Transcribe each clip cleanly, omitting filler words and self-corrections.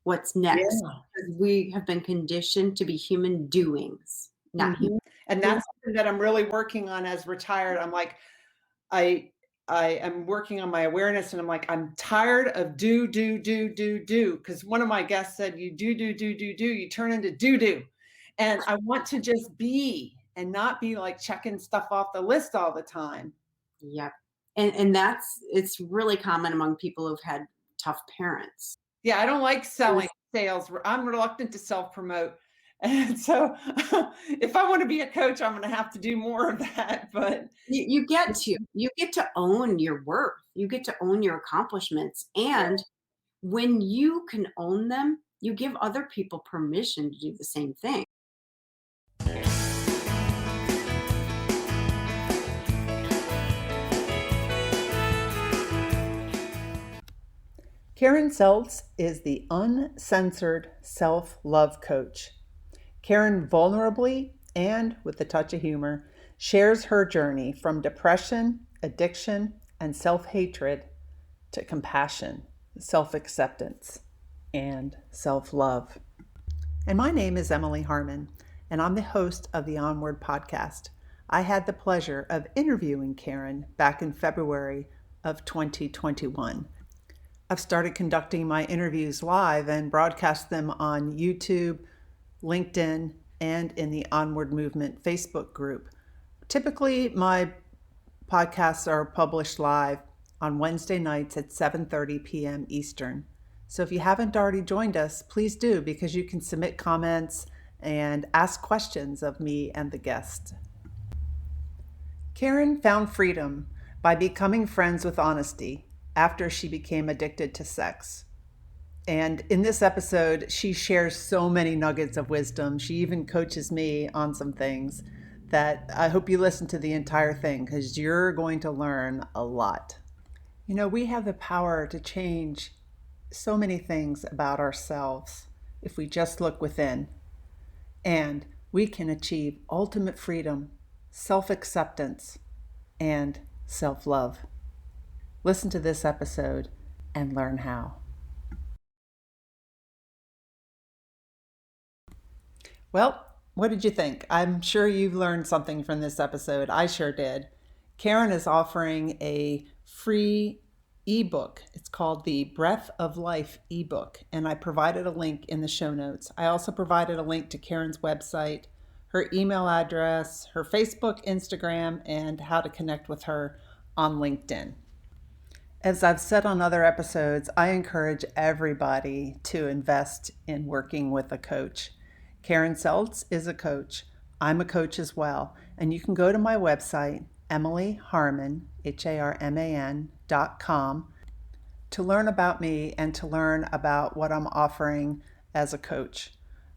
what's Yeah. next, because we have been conditioned to be human doings, not human Mhm. And doing. that's something that I'm really working on as retired. I'm like, I I am working on my awareness and I'm like, I'm tired of do. Because one of my guests said, you do, you turn into do. And I want to just be and not be like checking stuff off the list all the time. Yep. And it's really common among people who've had tough parents. Yeah, I don't like selling sales. I'm reluctant to self promote. And so if I want to be a coach, I'm going to have to do more of that. But You get to own your worth. You get to own your accomplishments, and when you can own them, you give other people permission to do the same thing. Karen Seltz is the uncensored self love coach. Karen vulnerably and with a touch of humor shares her journey from depression, addiction, and self hatred to compassion, self acceptance, and self love. And my name is Emily Harmon, and I'm the host of the Onward podcast. I had the pleasure of interviewing Karen back in February of 2021. I've started conducting my interviews live and broadcast them on YouTube, LinkedIn, and in the Onward Movement Facebook group. Typically, my podcasts are published live on Wednesday nights at 7:30 p.m. Eastern. So if you haven't already joined us, please do, because you can submit comments and ask questions of me and the guest. Karen found freedom by becoming friends with honesty after she became addicted to sex. And in this episode, she shares so many nuggets of wisdom. She even coaches me on some things that I hope you listen to the entire thing because you're going to learn a lot. You know, we have the power to change so many things about ourselves if we just look within. And we can achieve ultimate freedom, self acceptance, and self love. Listen to this episode and learn how. Well, what did you think? I'm sure you've learned something from this episode. I sure did. Karen is offering a free ebook. It's called the Breath of Life ebook, and I provided a link in the show notes. I also provided a link to Karen's website, her email address, her Facebook, Instagram, and how to connect with her on LinkedIn. As I've said on other episodes, I encourage everybody to invest in working with a coach. Karen Seltz is a coach. I'm a coach as well. And you can go to my website, emilyharman, HARMAN.com, to learn about me and to learn about what I'm offering as a coach.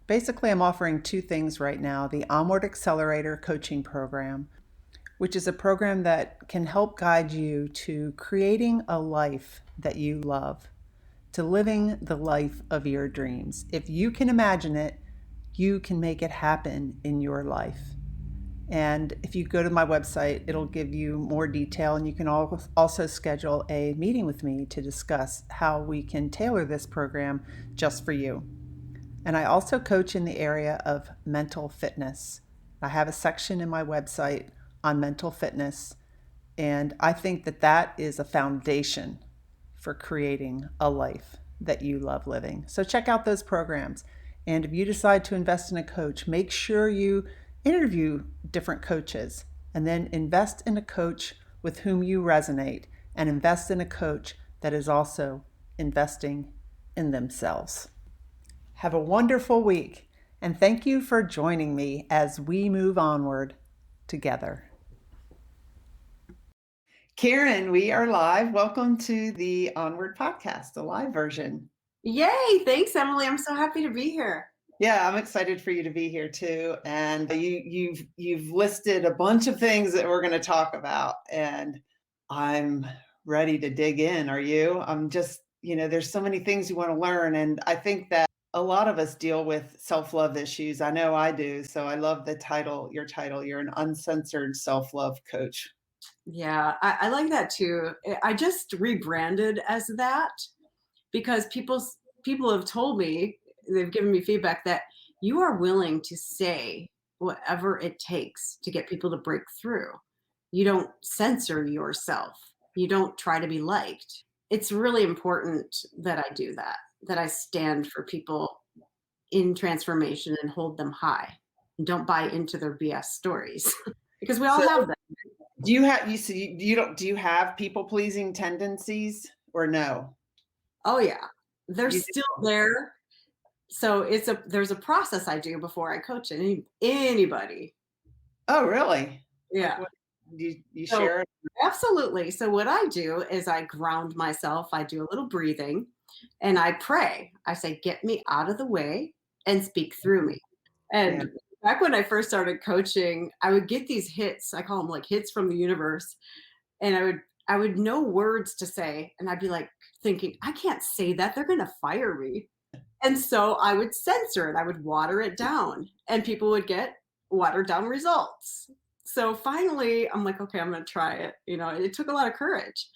Basically, I'm offering two things right now: the Onward Accelerator coaching program, which is a program that can help guide you to creating a life that you love, to living the life of your dreams. If you can imagine it, you can make it happen in your life. And if you go to my website, it'll give you more detail, and you can also schedule a meeting with me to discuss how we can tailor this program just for you. And I also coach in the area of mental fitness. I have a section in my website on mental fitness, and I think that that is a foundation for creating a life that you love living. So check out those programs. And if you decide to invest in a coach, make sure you interview different coaches and then invest in a coach with whom you resonate, and invest in a coach that is also investing in themselves. Have a wonderful week, and thank you for joining me as we move onward together. Karen, we are live. Welcome to the Onward podcast, the live version. Yay! Thanks, Emily. I'm so happy to be here. Yeah, I'm excited for you to be here too. And you've listed a bunch of things that we're going to talk about, and I'm ready to dig in. Are you? I'm just, there's so many things you want to learn, and I think that a lot of us deal with self-love issues. I know I do. So I love the title, your title. You're an uncensored self-love coach. Yeah, I like that too. I just rebranded as that because people have told me, they've given me feedback that you are willing to say whatever it takes to get people to break through. You don't censor yourself. You don't try to be liked. It's really important that I do that, that I stand for people in transformation and hold them high and don't buy into their BS stories because we all So have them. do you have, you see, you don't, do you have people pleasing tendencies or no? Oh yeah, they're You still there. So there's a process I do before I coach anybody. Oh, really? Like Yeah. what you So share it? absolutely. So what I do is I ground myself. I do a little breathing and I pray. I say, get me out of the way and speak through me. Yeah. And back when I first started coaching, I would get these hits. I call them like hits from the universe. And I would know words to say. And I'd be like thinking, I can't say that. They're gonna fire me. And so I would censor it. I would water it down. And people would get watered down results. So finally, I'm like, okay, I'm going to try it. It took a lot of courage.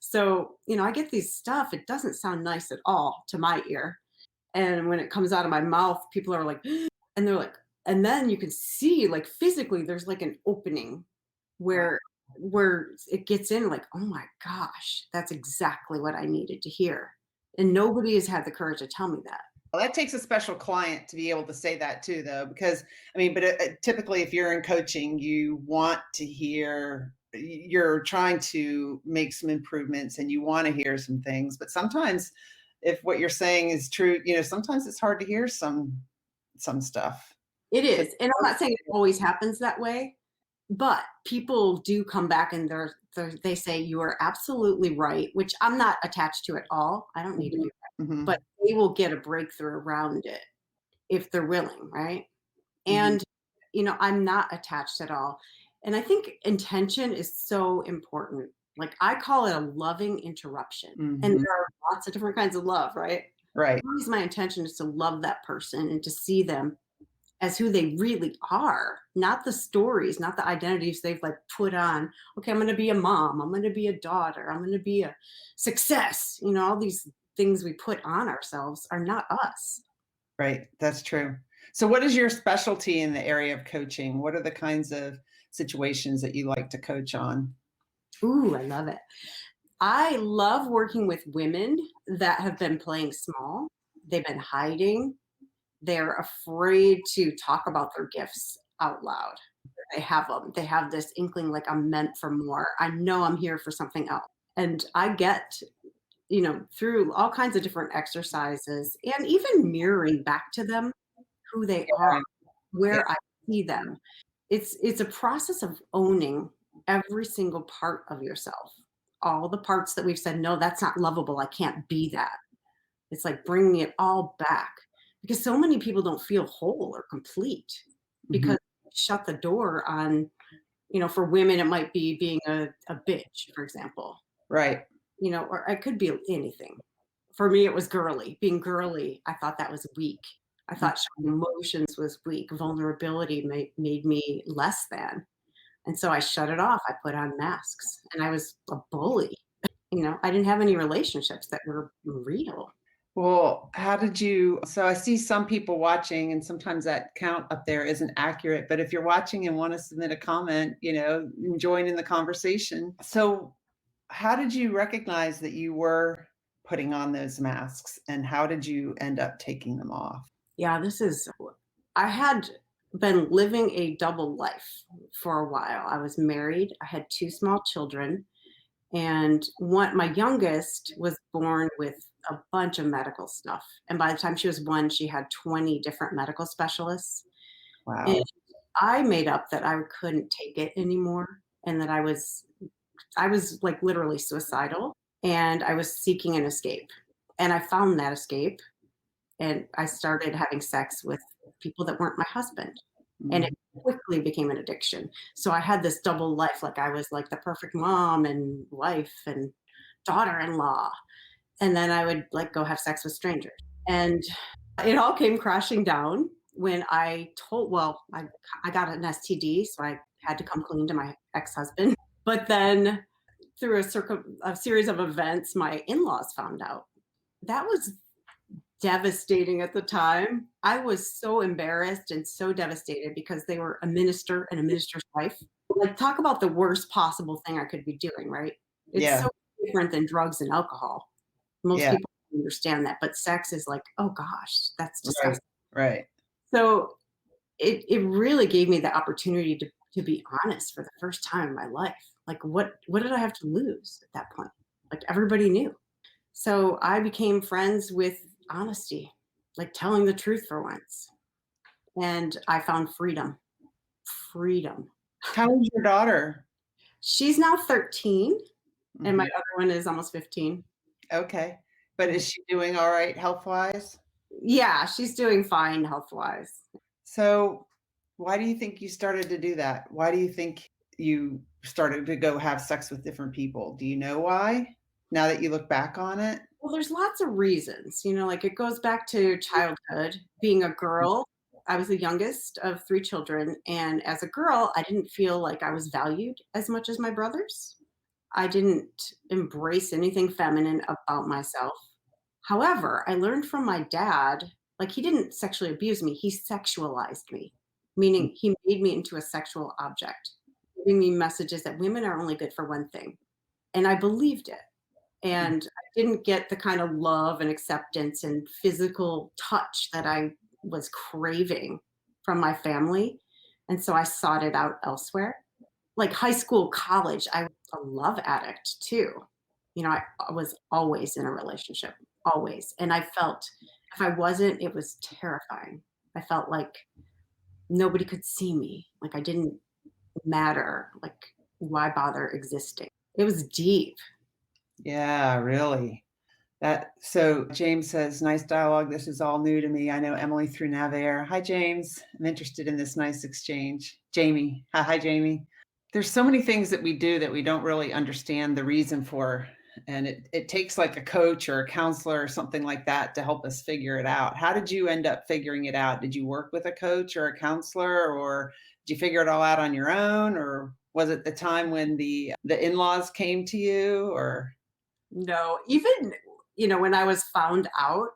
So, I get these stuff. It doesn't sound nice at all to my ear. And when it comes out of my mouth, people are like, and they're like, and then you can see like physically there's like an opening Wow. where it gets in like, oh my gosh, that's exactly what I needed to hear. And nobody has had the courage to tell me that. Well, that takes a special client to be able to say that too, though, because I mean, but typically, if you're in coaching, you want to hear, you're trying to make some improvements and you want to hear some things. But sometimes, if what you're saying is true, sometimes it's hard to hear some stuff. It 'Cause- is, and I'm not saying it always happens that way, but people do come back and they say, "You are absolutely right," which I'm not attached to at all. I don't need to be right, Mhm, but they will get a breakthrough around it if they're willing, right? mhm, And, I'm not attached at all, and I think intention is so important. Like, I call it a loving interruption, and mhm. there are lots of different kinds of love, right? Right. Always my intention is to love that person and to see them as who they really are, not the stories, not the identities they've like put on. Okay, I'm going to be a mom, I'm going to be a daughter, I'm going to be a success. All these things we put on ourselves are not us. Right. That's true. So, what is your specialty in the area of coaching? What are the kinds of situations that you like to coach on? Ooh, I love it. I love working with women that have been playing small. They've been hiding. They're afraid to talk about their gifts out loud. They have them. They have this inkling like I'm meant for more. I know I'm here for something else. And I get, through all kinds of different exercises and even mirroring back to them who they are, Yeah. Yeah. where I see them. It's a process of owning every single part of yourself. All the parts that we've said, no, that's not lovable. I can't be that. It's like bringing it all back because so many people don't feel whole or complete Mhm. because shut the door on, for women, it might be being a bitch, for example, Right. or it could be anything. For me, it was girly. Being girly, I thought that was weak. I thought showing emotions was weak. Vulnerability made me less than. And so I shut it off. I put on masks and I was a bully. I didn't have any relationships that were real. Well, how did you? So, I see some people watching, and sometimes that count up there isn't accurate. But if you're watching and want to submit a comment, join in the conversation. So, how did you recognize that you were putting on those masks, and how did you end up taking them off? Yeah, I had been living a double life for a while. I was married, I had two small children, and my youngest was born with a bunch of medical stuff. And by the time she was one, she had 20 different medical specialists. And Wow. I made up that I couldn't take it anymore and that I was like literally suicidal and I was seeking an escape. And I found that escape and I started having sex with people that weren't my husband. And it Mhm. quickly became an addiction. So I had this double life, like I was like the perfect mom and wife and daughter-in-law. And then I would like go have sex with strangers. And it all came crashing down when I got an STD, so I had to come clean to my ex-husband. But then through a series of events, my in-laws found out. That was devastating at the time. I was so embarrassed and so devastated because they were a minister and a minister's wife. Like, talk about the worst possible thing I could be doing, right? It's Yeah. so different than drugs and alcohol. Most Yeah. people don't understand that, but sex is like, "Oh gosh, that's Right. disgusting." Right. So, it really gave me the opportunity to be honest for the first time in my life. Like, what did I have to lose at that point? Like, everybody knew. So, I became friends with honesty, like telling the truth for once, and I found freedom. Freedom. How old's your daughter? She's now 13, and my Mhm. other one is almost 15. Okay. But is she doing all right health-wise? Yeah, she's doing fine health-wise. So, why do you think you started to do that? Why do you think you started to go have sex with different people? Do you know why? Now that you look back on it? Well, there's lots of reasons, like it goes back to childhood. Being a girl, I was the youngest of 3 children, and as a girl, I didn't feel like I was valued as much as my brothers. I didn't embrace anything feminine about myself. However, I learned from my dad, like, he didn't sexually abuse me, he sexualized me, Mm, meaning he made me into a sexual object, giving me messages that women are only good for one thing. And I believed it. mm, And I didn't get the kind of love and acceptance and physical touch that I was craving from my family. And so I sought it out elsewhere. Like high school, college, I was a love addict too. I was always in a relationship, always. And I felt if I wasn't, it was terrifying. I felt like nobody could see me, like I didn't matter, like why bother existing? It was deep. yeah, really. So James says, nice dialogue. This is all new to me. I know Emily through Navair. Hi, James. I'm interested in this nice exchange. Jamie. Hi, Jamie. There's so many things that we do that we don't really understand the reason for. And it takes like a coach or a counselor or something like that to help us figure it out. How did you end up figuring it out? Did you work with a coach or a counselor, or did you figure it all out on your own? Or was it the time when the in-laws came to you or No, even, when I was found out,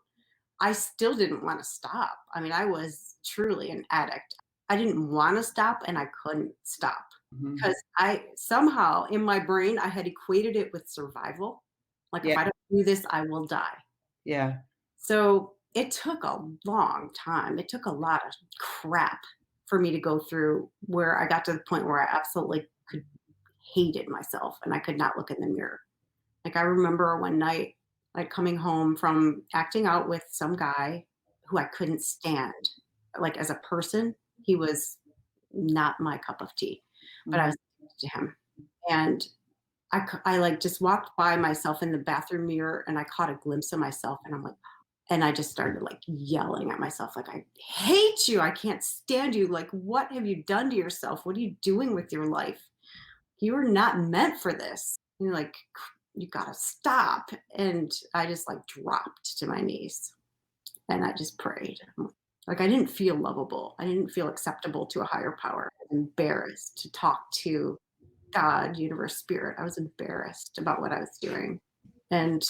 I still didn't wanna stop. I mean, I was truly an addict. I didn't wanna stop, and I couldn't stop Mhm. because I somehow in my brain, I had equated it with survival. Like, if Yeah, I don't do this, I will die. yeah. So, it took a long time. It took a lot of crap for me to go through where I got to the point where I absolutely hated myself, and I could not look in the mirror. Like, I remember one night, like, coming home from acting out with some guy who I couldn't stand. Like, as a person, he was not my cup of tea, but I Mhm. was addicted to him. And I, like, just walked by myself in the bathroom mirror, and I caught a glimpse of myself, and I'm like and I just started, like, yelling at myself, like, "I hate you. I can't stand you. Like, what have you done to yourself? What are you doing with your life? You were not meant for this. You're like, you gotta stop." And I just like dropped to my knees and I just prayed. Like I didn't feel lovable. I didn't feel acceptable to a higher power. I was embarrassed to talk to God, universe, spirit. I was embarrassed about what I was doing. And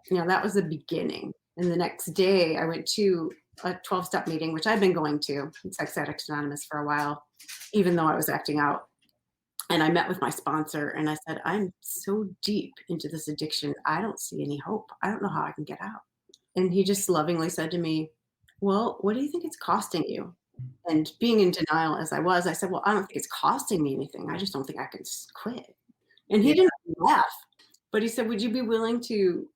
that was the beginning. And the next day I went to a 12-step meeting, which I've been going to, Sex Addicts Anonymous, for a while, even though I was acting out. And I met with my sponsor and I said, "I'm so deep into this addiction. I don't see any hope. I don't know how I can get out." And he just lovingly said to me, "Well, what do you think it's costing you?" And being in denial as I was, I said, "Well, I don't think it's costing me anything. I just don't think I can quit." And he Yeah. didn't laugh, but he said, "Would you be willing to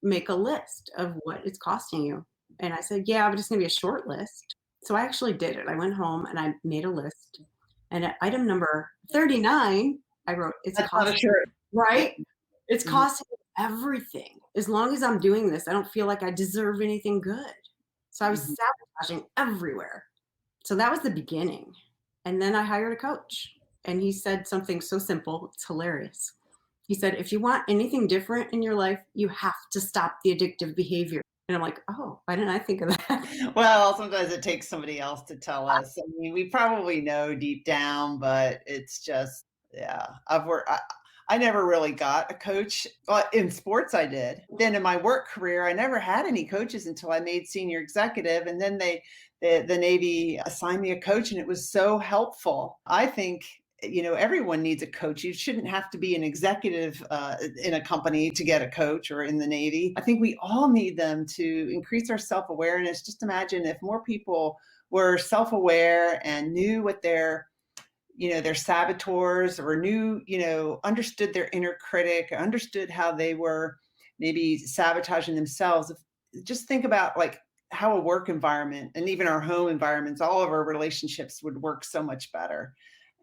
make a list of what it's costing you?" And I said, "Yeah, but it's going to be a short list." So I actually did it. I went home and I made a list. And at item number 39, I wrote, "It's That's not a costing," shirt. Yeah. right? "It's Mhm. costing everything. As long as I'm doing this, I don't feel like I deserve anything good." So I was Mhm. sabotaging everywhere. So that was the beginning. And then I hired a coach. And he said something so simple, it's hilarious. He said, "If you want anything different in your life, you have to stop the addictive behavior." And I'm like, "Oh, why didn't I think of that?" Well, sometimes it takes somebody else to tell us. I mean, we probably know deep down, but it's just, yeah. I never really got a coach. In sports, I did. Then in my work career, I never had any coaches until I made senior executive. And then the Navy assigned me a coach, and it was so helpful. I think, everyone needs a coach. You shouldn't have to be an executive in a company to get a coach, or in the Navy. I think we all need them to increase our self-awareness. Just imagine if more people were self-aware and knew what their saboteurs, or knew, understood their inner critic, understood how they were maybe sabotaging themselves. Just think about like how a work environment, and even our home environments, all of our relationships would work so much better.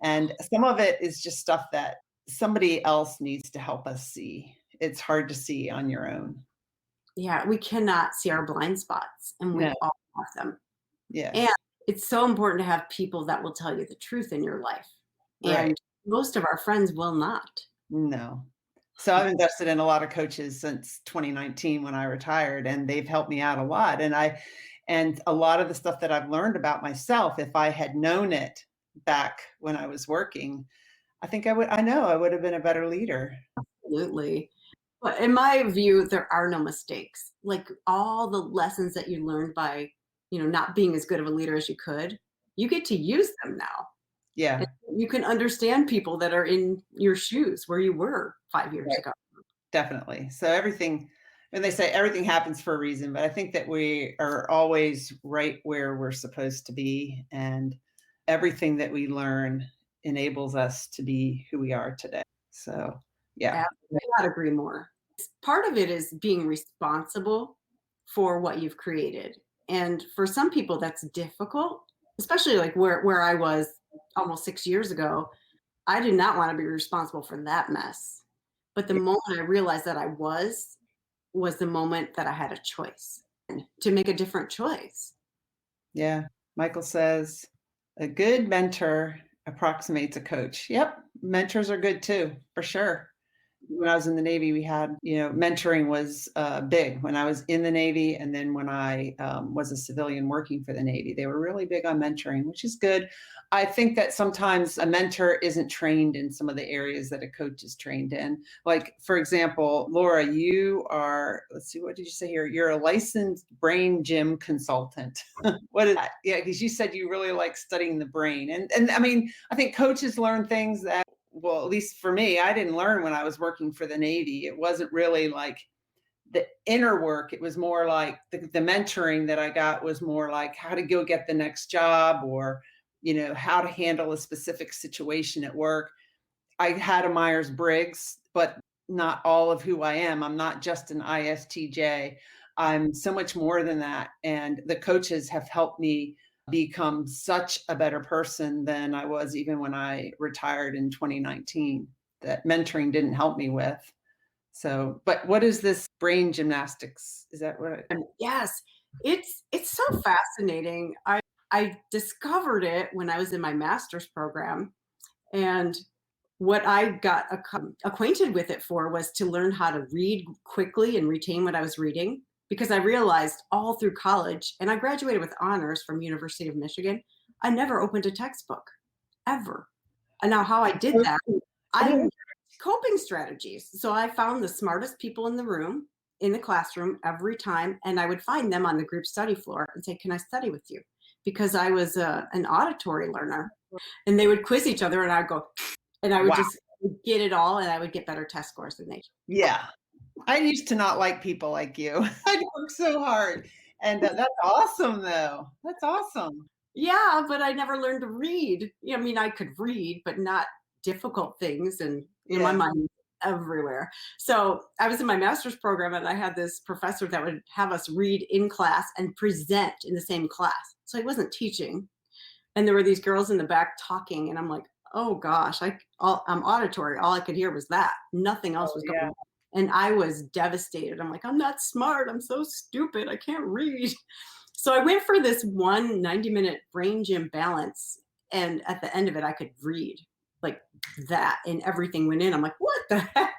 And some of it is just stuff that somebody else needs to help us see. It's hard to see on your own. Yeah, we cannot see our blind spots, and we No. all have them. And Yes. it's so important to have people that will tell you the truth in your life. Right. And most of our friends will not. No. So I've invested in a lot of coaches since 2019 when I retired, and they've helped me out a lot. And a lot of the stuff that I've learned about myself, if I had known it back when I was working, I would have been a better leader. Absolutely. But in my view, there are no mistakes. Like all the lessons that you learned by, not being as good of a leader as you could, you get to use them now. And Yeah, you can understand people that are in your shoes where you were 5 years right. ago. Definitely. So everything, when they say everything happens for a reason, but I think that we are always right where we're supposed to be. And everything that we learn enables us to be who we are today. So, yeah. I could not agree more. Part of it is being responsible for what you've created. And for some people, that's difficult, especially like where I was almost 6 years ago. I did not want to be responsible for that mess. But the moment I realized that I was the moment that I had a choice to make a different choice. Yeah. Michael says, a good mentor approximates a coach. Yep. Mentors are good too, for sure. When I was in the Navy, we had, mentoring was big when I was in the Navy. And then when I was a civilian working for the Navy, they were really big on mentoring, which is good. I think that sometimes a mentor isn't trained in some of the areas that a coach is trained in. Like, for example, Laura, you are, let's see, what did you say here? You're a licensed brain gym consultant. What is that? Yeah, because you said you really like studying the brain. And I mean, I think coaches learn things that, well, at least for me, I didn't learn when I was working for the Navy. It wasn't really like the inner work. It was more like the mentoring that I got was more like how to go get the next job, or, how to handle a specific situation at work. I had a Myers-Briggs, but not all of who I am. I'm not just an ISTJ. I'm so much more than that. And the coaches have helped me become such a better person than I was even when I retired in 2019, that mentoring didn't help me with. So, but what is this brain gymnastics? Is that what? And yes, it's so fascinating. I discovered it when I was in my master's program, and what I got acquainted with it for was to learn how to read quickly and retain what I was reading, because I realized all through college, and I graduated with honors from University of Michigan, I never opened a textbook ever. And now how I did that, I coping strategies. So I found the smartest people in the room, in the classroom every time, and I would find them on the group study floor and say, "Can I study with you?" Because I was an auditory learner, and they would quiz each other, and I'd go, and I would Wow. just get it all, and I would get better test scores than they. Yeah. I used to not like people like you. I worked so hard. And that's awesome, though. That's awesome. Yeah, but I never learned to read. I mean, I could read, but not difficult things, and my Yeah. mind was everywhere. So I was in my master's program, and I had this professor that would have us read in class and present in the same class. So he wasn't teaching, and there were these girls in the back talking, and I'm like, oh gosh, I'm auditory. All I could hear was that. Nothing else Oh, was going yeah. on. And I was devastated. I'm like, I'm not smart. I'm so stupid. I can't read. So I went for this 90-minute brain gym balance. And at the end of it, I could read like that, and everything went in. I'm like, what the heck?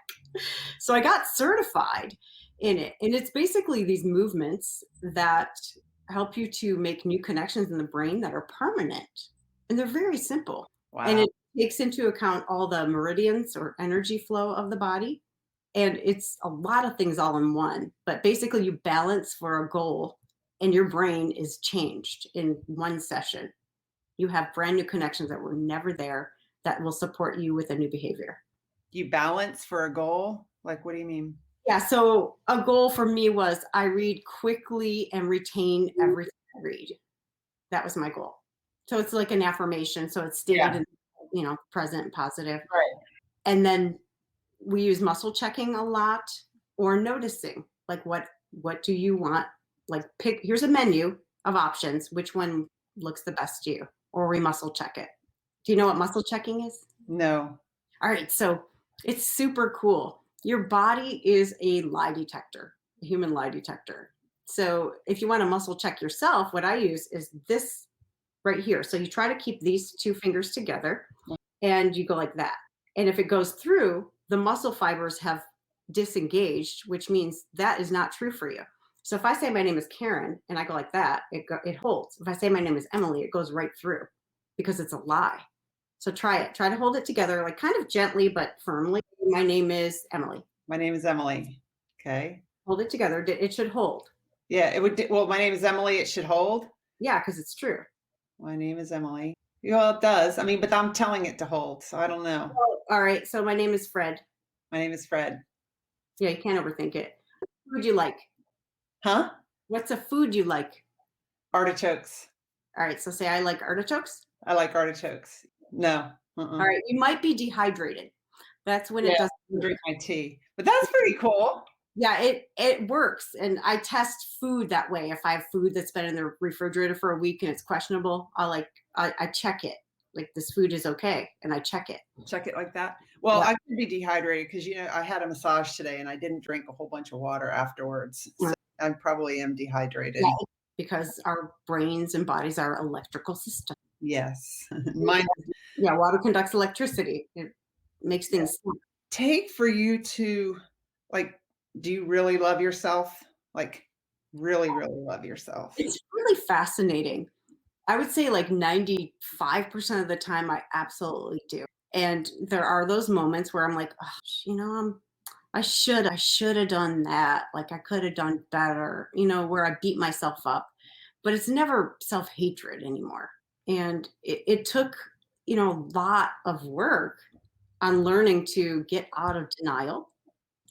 So I got certified in it. And it's basically these movements that help you to make new connections in the brain that are permanent. And they're very simple. And Wow. it takes into account all the meridians or energy flow of the body. And it's a lot of things all in one. But basically, you balance for a goal, and your brain is changed in one session. You have brand new connections that were never there that will support you with a new behavior. You balance for a goal? Like, what do you mean? Yeah, so a goal for me was I read quickly and retain everything I read. That was my goal. So it's like an affirmation. So it's stated Yeah. in, present and positive. Right. And then we use muscle checking a lot or noticing, like what do you want? Like pick, here's a menu of options. Which one looks the best to you? Or we muscle check it. Do you know what muscle checking is? No. All right, so it's super cool. Your body is a lie detector, a human lie detector. So if you want to muscle check yourself, what I use is this right here. So you try to keep these two fingers together and you go like that. And if it goes through, the muscle fibers have disengaged, which means that is not true for you. So if I say my name is Karen and I go like that, it holds. If I say my name is Emily, it goes right through because it's a lie. So try it. Try to hold it together, like kind of gently but firmly. My name is Emily. My name is Emily. Okay. Hold it together. It should hold. Yeah, it would. Well, my name is Emily. It should hold. Yeah, because it's true. My name is Emily. Well, it does. I mean, but I'm telling it to hold, so I don't know. Oh, all right. So my name is Fred. My name is Fred. Yeah, you can't overthink it. What food you like? Huh? What's a food you like? Artichokes. All right. So say I like artichokes. I like artichokes. No. All right. You might be dehydrated. That's when it Yeah, doesn't. drink my tea. But that's pretty cool. Yeah, it works. And I test food that way. If I have food that's been in the refrigerator for a week and it's questionable, I check it. Like this food is okay, and I check it. Check it like that. Well, Yeah. I could be dehydrated because I had a massage today and I didn't drink a whole bunch of water afterwards. So I probably am dehydrated. Yeah, because our brains and bodies are electrical systems. Yes. Mine. Yeah, water conducts electricity. It makes things snap. Take for you to like, do you really love yourself? Like really, really love yourself. It's really fascinating. I would say like 95% of the time I absolutely do. And there are those moments where I'm like, oh, I should have done that. Like I could have done better, where I beat myself up. But it's never self-hatred anymore. And it took, a lot of work on learning to get out of denial,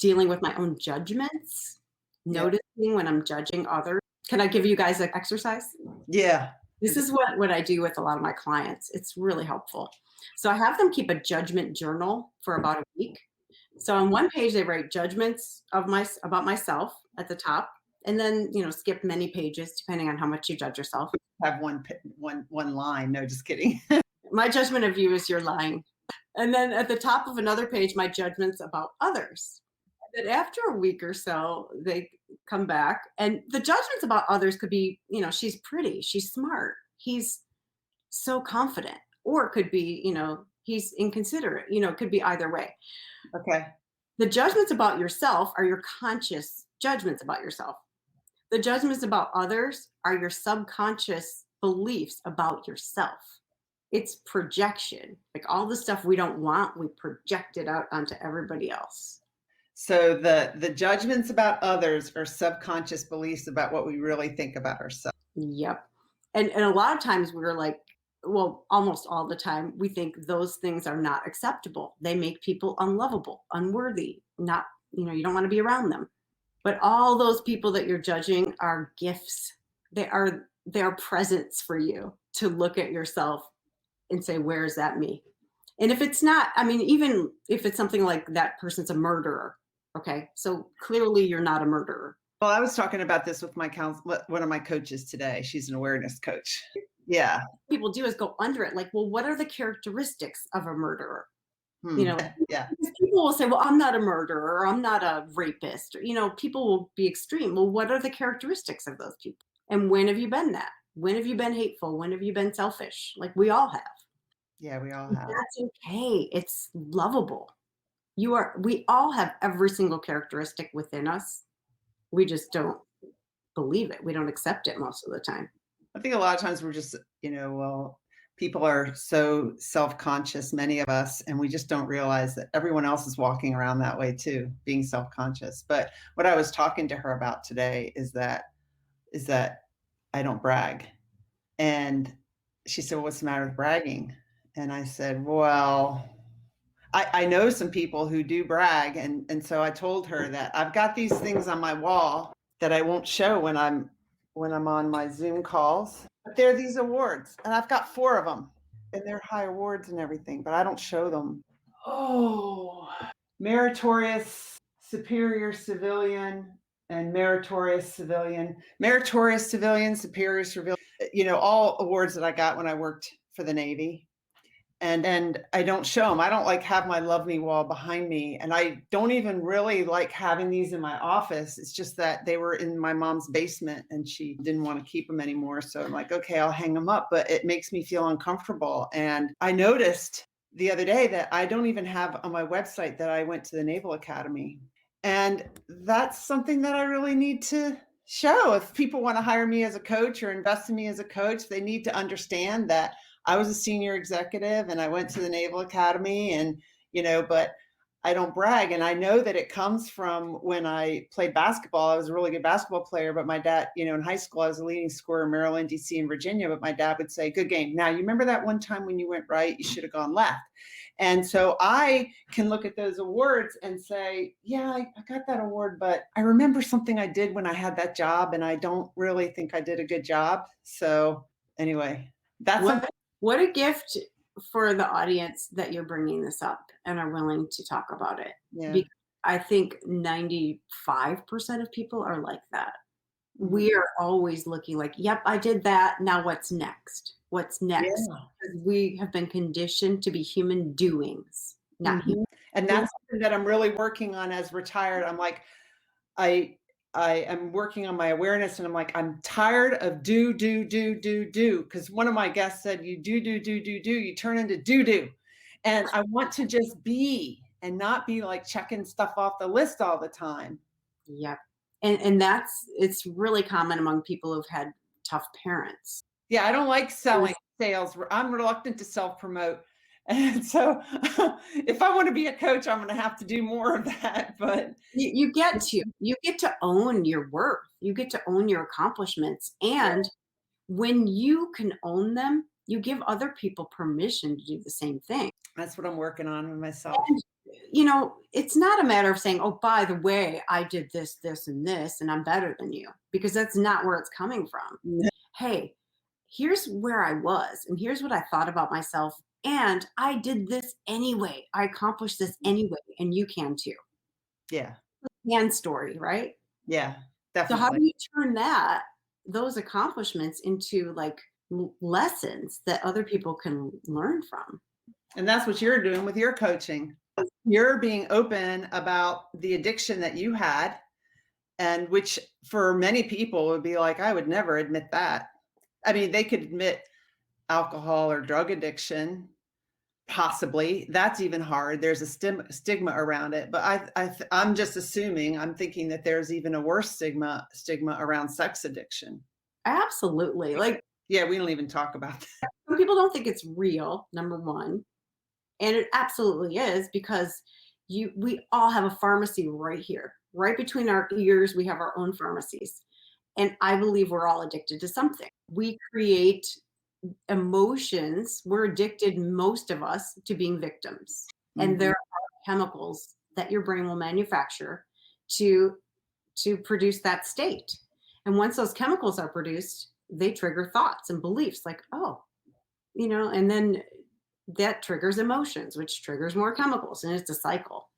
dealing with my own judgments, noticing when I'm judging others. Can I give you guys an exercise? Yeah. This is what I do with a lot of my clients. It's really helpful. So I have them keep a judgment journal for about a week. So on one page, they write judgments about myself at the top, and then, skip many pages depending on how much you judge yourself. Have one line. No, just kidding. My judgment of you is you're lying. And then at the top of another page, my judgments about others. And then after a week or so, they come back, and the judgments about others could be, she's pretty, she's smart, he's so confident, or it could be, he's inconsiderate, it could be either way. Okay. The judgments about yourself are your conscious judgments about yourself. The judgments about others are your subconscious beliefs about yourself. It's projection. Like all the stuff we don't want, we project it out onto everybody else. So the judgments about others are subconscious beliefs about what we really think about ourselves. Yep. And a lot of times we're like, well, almost all the time, we think those things are not acceptable. They make people unlovable, unworthy, not, you don't want to be around them. But all those people that you're judging are gifts. They are presents for you to look at yourself and say, where's that me? And if it's not, even if it's something like that person's a murderer, okay, so clearly you're not a murderer. Well, I was talking about this with one of my coaches today. She's an awareness coach. Yeah. What people do is go under it, like, well, what are the characteristics of a murderer? Yeah. People will say, well, I'm not a murderer, or I'm not a rapist, or, people will be extreme. Well, what are the characteristics of those people? And when have you been that? When have you been hateful? When have you been selfish? Like we all have. Yeah, we all have. That's okay. It's lovable. We all have every single characteristic within us. We just don't believe it. We don't accept it most of the time. I think a lot of times we're just, well, People are so self-conscious, many of us, and we just don't realize that everyone else is walking around that way too, being self-conscious. But what I was talking to her about today is that I don't brag. And she said, "Well, what's the matter with bragging?" And I said, "Well, I know some people who do brag." And so I told her that I've got these things on my wall that I won't show when I'm on my Zoom calls. But they're these awards, and I've got 4 of them, and they're high awards and everything, but I don't show them. Oh, meritorious superior civilian and meritorious civilian, superior civilian, all awards that I got when I worked for the Navy. And I don't show them. I don't like have my love me wall behind me, and I don't even really like having these in my office. It's just that they were in my mom's basement and she didn't want to keep them anymore. So I'm like, okay, I'll hang them up, but it makes me feel uncomfortable. And I noticed the other day that I don't even have on my website that I went to the Naval Academy. And that's something that I really need to show. If people want to hire me as a coach or invest in me as a coach, they need to understand that I was a senior executive and I went to the Naval Academy, and, but I don't brag. And I know that it comes from when I played basketball. I was a really good basketball player, but my dad, in high school, I was a leading scorer in Maryland, DC, and Virginia. But my dad would say, "Good game. Now, you remember that one time when you went right, you should have gone left." And so I can look at those awards and say, yeah, I got that award, but I remember something I did when I had that job, and I don't really think I did a good job. So anyway, that's something. What a gift for the audience that you're bringing this up and are willing to talk about it. Yeah. Because I think 95% of people are like that. Mm-hmm. We are always looking like, yep, I did that. Now what's next? What's next? Yeah. Because we have been conditioned to be human doings, not Mm-hmm. human. And that's something that I'm really working on as retired. I'm like, I am working on my awareness, and I'm like, I'm tired of do. Because one of my guests said, you do, you turn into do. And I want to just be and not be like checking stuff off the list all the time. Yep. And it's really common among people who've had tough parents. Yeah, I don't like selling sales. I'm reluctant to self-promote. And so if I want to be a coach, I'm going to have to do more of that. But you get to own your worth. You get to own your accomplishments. And when you can own them, you give other people permission to do the same thing. That's what I'm working on with myself. And, it's not a matter of saying, oh, by the way, I did this, this, and this, and I'm better than you, because that's not where it's coming from. Yeah. Hey, here's where I was, and here's what I thought about myself. And I did this anyway. I accomplished this anyway, and you can too. Yeah. And story, right? Yeah, definitely. So how do you turn those accomplishments into like lessons that other people can learn from? And that's what you're doing with your coaching. You're being open about the addiction that you had, and which for many people would be like, I would never admit that. I mean, they could admit alcohol or drug addiction, possibly. That's even hard. There's a stigma around it. But I'm just assuming, I'm thinking that there's even a worse stigma around sex addiction. Absolutely. Like, yeah, we don't even talk about that. Some people don't think it's real, number one. And it absolutely is, because we all have a pharmacy right here, right between our ears. We have our own pharmacies. And I believe we're all addicted to something. We create emotions. We're addicted, most of us, to being victims. Mm-hmm. And there are chemicals that your brain will manufacture to produce that state. And once those chemicals are produced, they trigger thoughts and beliefs like, oh, and then that triggers emotions, which triggers more chemicals, and it's a cycle.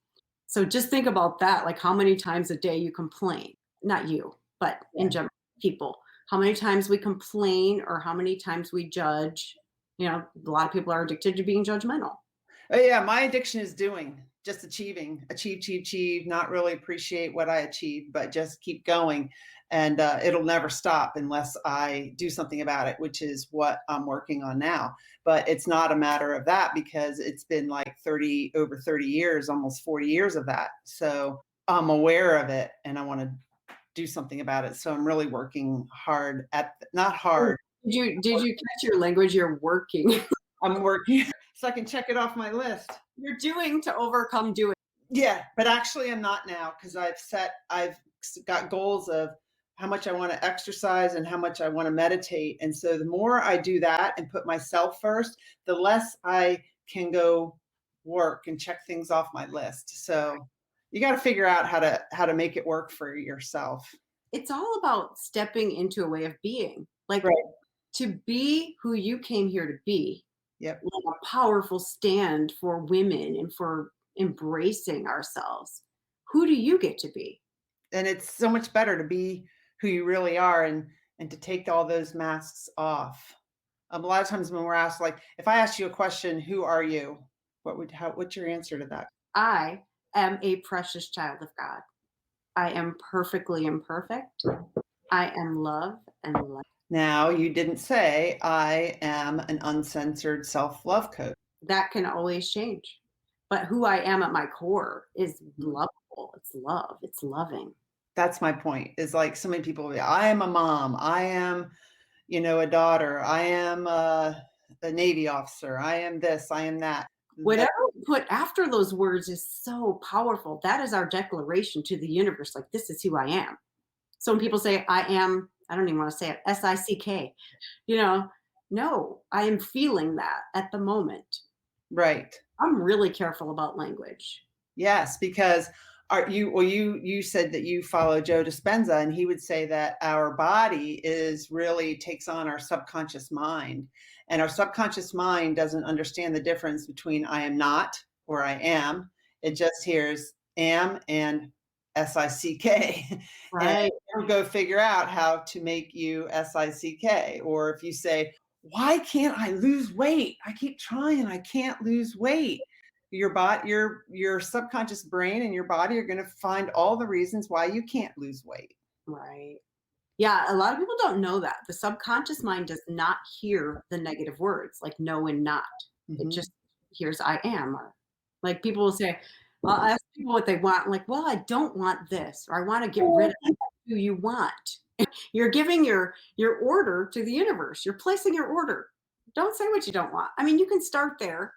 So just think about that, like how many times a day you complain, not you, but in general, people, how many times we complain or how many times we judge. A lot of people are addicted to being judgmental. Oh, yeah, my addiction is just achieve, not really appreciate what I achieved, but just keep going. And it'll never stop unless I do something about it, which is what I'm working on now. But it's not a matter of that, because it's been like over 30 years, almost 40 years of that. So I'm aware of it and I want to do something about it. So I'm really working hard not hard. Did you catch your language you're working? I'm working so I can check it off my list. You're doing to overcome doing. Yeah, but actually I'm not now because I've got goals of how much I want to exercise and how much I want to meditate. And so the more I do that and put myself first, the less I can go work and check things off my list. So you got to figure out how to make it work for yourself. It's all about stepping into a way of being. Like Right. to be who you came here to be, Yep. like a powerful stand for women and for embracing ourselves. Who do you get to be? And it's so much better to be who you really are and to take all those masks off. A lot of times when we're asked, like, if I asked you a question, "Who are you?" What's your answer to that? I am a precious child of God. I am perfectly imperfect. I am love and light. Now, you didn't say I am an uncensored self-love coach. That can always change. But who I am at my core is lovable. It's love. It's loving. That's my point. Is like so many people, I am a mom. I am, a daughter. I am a Navy officer. I am this. I am that. Whatever we put after those words is so powerful. That is our declaration to the universe. Like, this is who I am. So when people say, I am, I don't even want to say it, SICK, no, I am feeling that at the moment. Right. I'm really careful about language. Yes, because you said that you follow Joe Dispenza, and he would say that our body is really takes on our subconscious mind, and our subconscious mind doesn't understand the difference between I am not or I am. It just hears am and SICK. And Right. it'll go figure out how to make you SICK. Or if you say, why can't I lose weight? I keep trying, I can't lose weight. Your subconscious brain and your body are going to find all the reasons why you can't lose weight. Right. Yeah, a lot of people don't know that. The subconscious mind does not hear the negative words like no and not. It Mhm. just hears I am. Or like people will say, I'll ask people what they want. I'm like, well, I don't want this, or I want to get rid of who you want. You're giving your order to the universe. You're placing your order. Don't say what you don't want. I mean, you can start there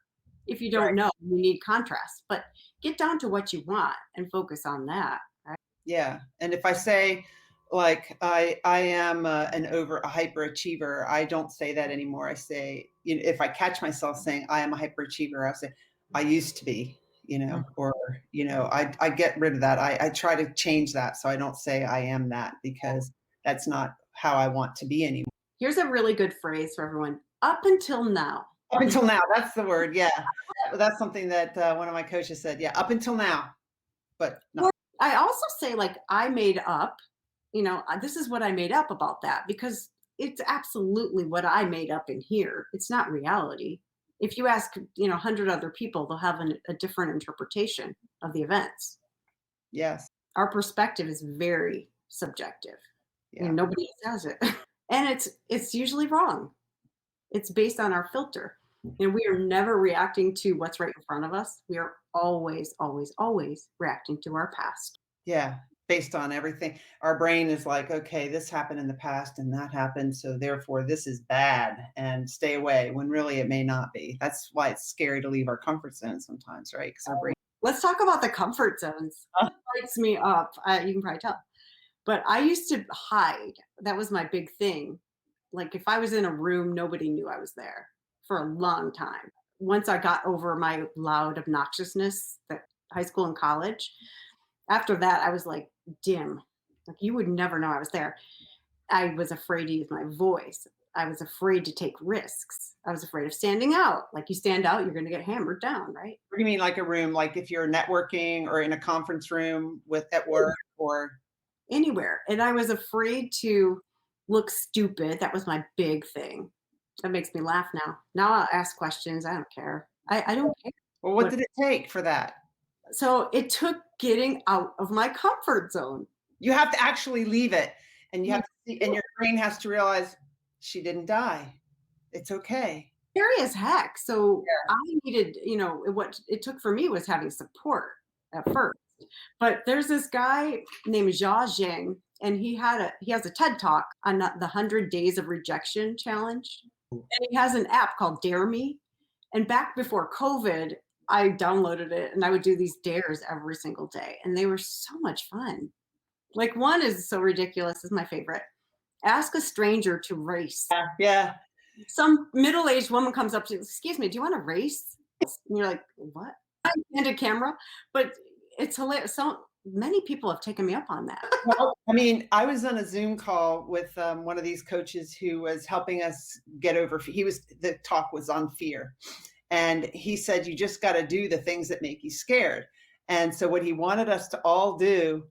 if you don't know. You need contrast, but get down to what you want and focus on that. Right? Yeah, and if I say, like, I am a hyperachiever, I don't say that anymore. I say, if I catch myself saying I am a hyperachiever, I say I used to be, or I get rid of that. I try to change that so I don't say I am that, because that's not how I want to be anymore. Here's a really good phrase for everyone. Up until now. Up until now, that's the word. Yeah, that's something that one of my coaches said. Yeah, up until now, but not. Or I also say, like, I made up, this is what I made up about that, because it's absolutely what I made up in here. It's not reality. If you ask, 100 other people, they'll have a different interpretation of the events. Yes. Our perspective is very subjective. Yeah. Nobody else has it. And it's usually wrong. It's based on our filter. We are never reacting to what's right in front of us. We are always, always, always reacting to our past. Yeah, based on everything. Our brain is like, okay, this happened in the past and that happened, so therefore this is bad and stay away, when really it may not be. That's why it's scary to leave our comfort zone sometimes, right? Because our brain. Let's talk about the comfort zones. It lights me up. You can probably tell. But I used to hide. That was my big thing. Like if I was in a room, nobody knew I was there for a long time. Once I got over my loud obnoxiousness, that high school and college, after that, I was like dim. Like you would never know I was there. I was afraid to use my voice. I was afraid to take risks. I was afraid of standing out. Like you stand out, you're going to get hammered down, right? What do you mean, like a room? Like if you're networking or in a conference room at work or Anywhere. And I was afraid to look stupid. That was my big thing. That makes me laugh now. Now I'll ask questions. I don't care. I don't care. well, what did it take for that? So it took getting out of my comfort zone. You have to actually leave it, and you have to see, and your brain has to realize she didn't die. It's okay. Scary as heck. So I needed, what it took for me was having support at first. But there's this guy named Jia Zhang. and he has a TED talk on the 100 days of rejection challenge. And he has an app called Dare Me. And back before COVID, I downloaded it and I would do these dares every single day. And they were so much fun. Like one is so ridiculous, is my favorite. Ask a stranger to race. Yeah. Some middle-aged woman comes up to you, excuse me, do you want to race? And you're like, what? And a camera. But it's hilarious. So many people have taken me up on that. Well, I mean, I was on a Zoom call with one of these coaches who was helping us get over. The talk was on fear. And he said, you just got to do the things that make you scared. And so what he wanted us to all do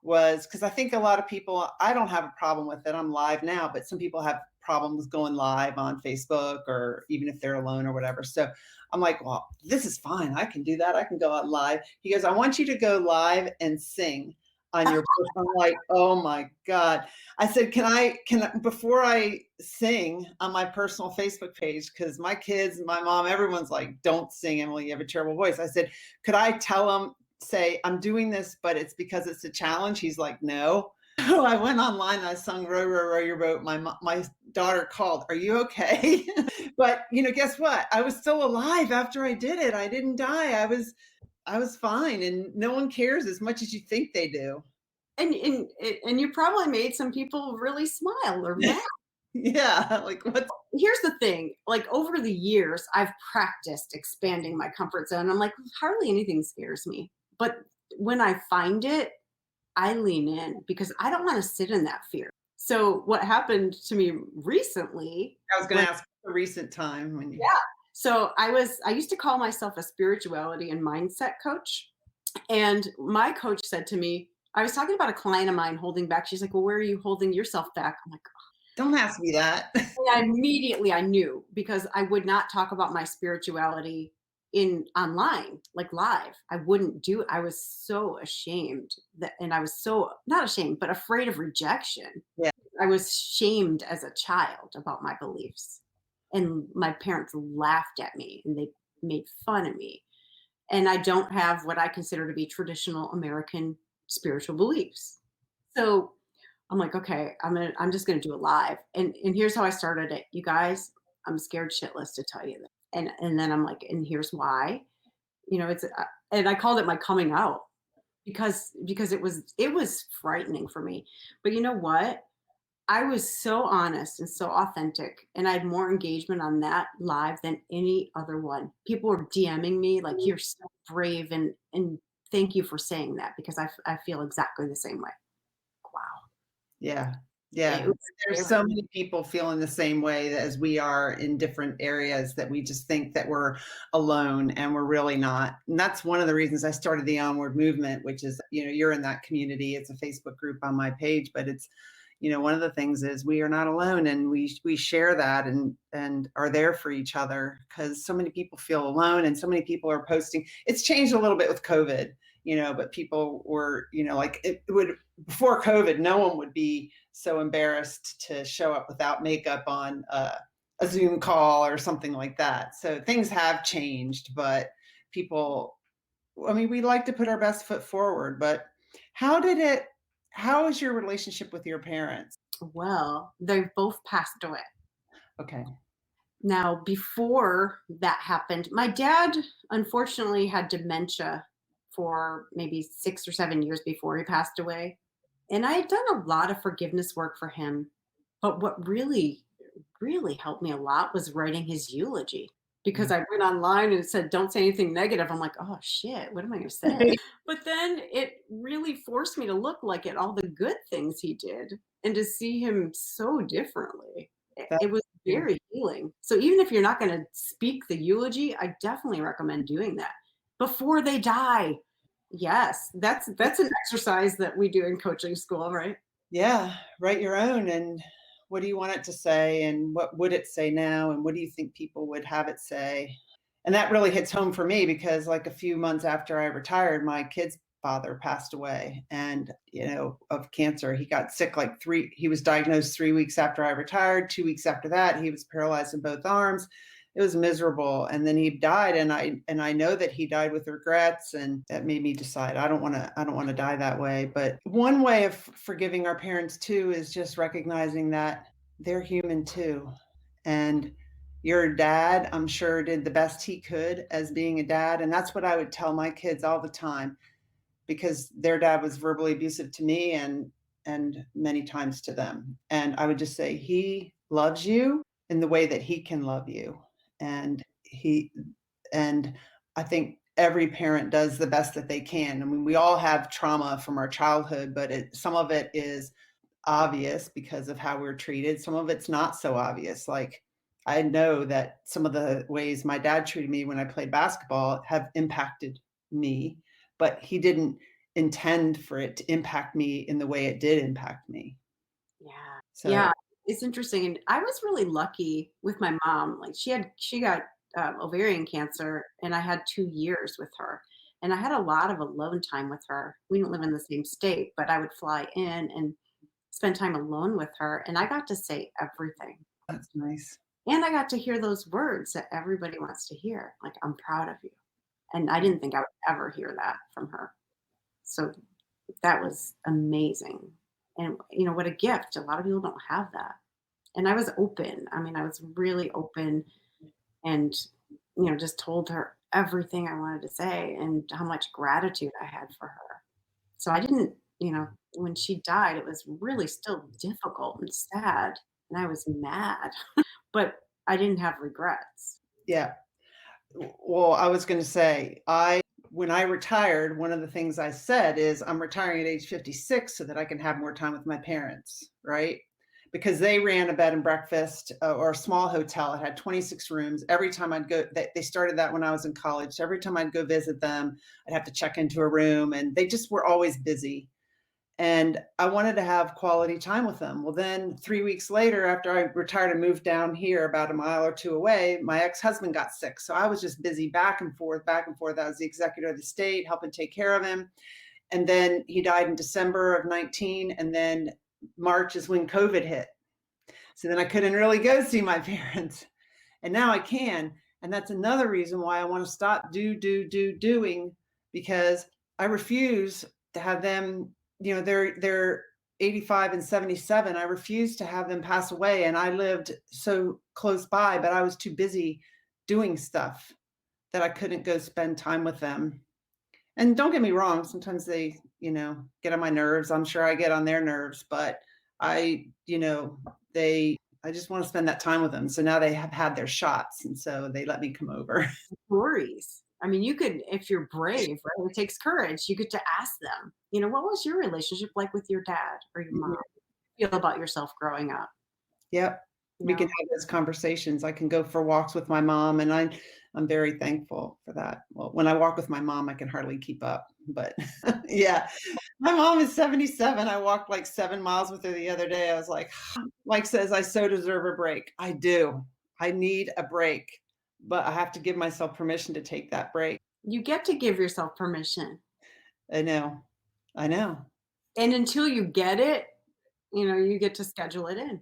was, because I think a lot of people, I don't have a problem with it. I'm live now, but some people have problems going live on Facebook or even if they're alone or whatever. So I'm like, well, this is fine. I can do that. I can go out live. He goes, I want you to go live and sing on your post. I'm like, oh my God. I said, can I, before I sing on my personal Facebook page, because my kids, my mom, everyone's like, don't sing, Emily, you have a terrible voice. I said, could I tell them, say, I'm doing this, but it's because it's a challenge? He's like, no. So I went online and I sung Row, Row, Row Your Boat. My daughter called, are you okay? But guess what? I was still alive after I did it. I didn't die. I was fine, and no one cares as much as you think they do. And you probably made some people really smile or laugh. Yeah, like what? Here's the thing, like over the years, I've practiced expanding my comfort zone. I'm like, hardly anything scares me. But when I find it, I lean in because I don't want to sit in that fear. So what happened to me recently? I was going to ask a recent time when you. Yeah. So I used to call myself a spirituality and mindset coach. And my coach said to me, I was talking about a client of mine holding back. She's like, well, where are you holding yourself back? I'm like, don't ask me that. Immediately I knew, because I would not talk about my spirituality in online, like live. I wouldn't do it. I was so ashamed and I was so not ashamed, but afraid of rejection. Yeah. I was shamed as a child about my beliefs, and my parents laughed at me and they made fun of me. And I don't have what I consider to be traditional American spiritual beliefs. So I'm like, okay, I'm just gonna do it live. And here's how I started it. You guys, I'm scared shitless to tell you that. And then I'm like, and here's why. It's and I called it my coming out because it was frightening for me. But you know what? I was so honest and so authentic, and I had more engagement on that live than any other one. People were DMing me like, you're so brave, and thank you for saying that, because I feel exactly the same way. Wow. Yeah. Yeah. There's so many people feeling the same way as we are in different areas, that we just think that we're alone, and we're really not. And that's one of the reasons I started the Onward movement, which is, you're in that community. It's a Facebook group on my page, but it's, one of the things is we are not alone, and we share that and are there for each other, because so many people feel alone, and so many people are posting. It's changed a little bit with COVID, but people were, like it would before COVID, no one would be so embarrassed to show up without makeup on a Zoom call or something like that. So things have changed, but people, we like to put our best foot forward. But how is your relationship with your parents? Well, they've both passed away. Okay. Now, before that happened, my dad unfortunately had dementia for maybe 6 or 7 years before he passed away. And I had done a lot of forgiveness work for him. But what really, really helped me a lot was writing his eulogy, because I went online and it said, don't say anything negative. I'm like, oh shit, what am I going to say? But then it really forced me to look like at all the good things he did and to see him so differently. It was very healing. So even if you're not going to speak the eulogy, I definitely recommend doing that before they die. Yes, that's an exercise that we do in coaching school, right? Yeah, write your own. And what do you want it to say, and what would it say now, and what do you think people would have it say? And that really hits home for me, because like a few months after I retired, my kid's father passed away, and of cancer. He got sick he was diagnosed 3 weeks after I retired. 2 weeks after that, he was paralyzed in both arms. it was miserable. And then he died, and I know that he died with regrets, and that made me decide I don't want to die that way. But one way of forgiving our parents too is just recognizing that they're human too. And your dad, I'm sure, did the best he could as being a dad. And that's what I would tell my kids all the time, because their dad was verbally abusive to me and many times to them. And I would just say, he loves you in the way that he can love you. And and I think every parent does the best that they can. I mean, we all have trauma from our childhood, but some of it is obvious because of how we're treated. Some of it's not so obvious. Like, I know that some of the ways my dad treated me when I played basketball have impacted me, but he didn't intend for it to impact me in the way it did impact me. Yeah. So Yeah. It's interesting. And I was really lucky with my mom. Like she got ovarian cancer, and I had 2 years with her. And I had a lot of alone time with her. We didn't live in the same state, but I would fly in and spend time alone with her. And I got to say everything. that's nice. And I got to hear those words that everybody wants to hear, like, I'm proud of you. And I didn't think I would ever hear that from her. So that was amazing. And, what a gift. A lot of people don't have that. And I was open. I mean, I was really open and, just told her everything I wanted to say and how much gratitude I had for her. So I didn't, when she died, it was really still difficult and sad. And I was mad, but I didn't have regrets. Yeah. Well, I was going to say, when I retired, one of the things I said is I'm retiring at age 56 so that I can have more time with my parents, right? Because they ran a bed and breakfast or a small hotel. It had 26 rooms. Every time I'd go, they started that when I was in college. So every time I'd go visit them, I'd have to check into a room, and they just were always busy. And I wanted to have quality time with them. Well, then 3 weeks later, after I retired and moved down here about a mile or two away, my ex-husband got sick. So I was just busy back and forth, back and forth. I was the executor of the estate, helping take care of him. And then he died in December of 19. And then March is when COVID hit. So then I couldn't really go see my parents. And now I can. And that's another reason why I want to stop doing, because I refuse to have them, they're 85 and 77. I refuse to have them pass away. And I lived so close by, but I was too busy doing stuff that I couldn't go spend time with them. And don't get me wrong, sometimes they, get on my nerves. I'm sure I get on their nerves, but I just want to spend that time with them. So now they have had their shots, and so they let me come over. Stories. I mean, you could, if you're brave, right? It takes courage. You get to ask them, what was your relationship like with your dad or your mom? Feel about yourself growing up. Yep. We can have those conversations. I can go for walks with my mom, and I'm very thankful for that. Well, when I walk with my mom, I can hardly keep up, but yeah, my mom is 77. I walked like 7 miles with her the other day. I was like, Mike says, I so deserve a break. I do. I need a break, but I have to give myself permission to take that break. You get to give yourself permission. I know. And until you get it, you get to schedule it in.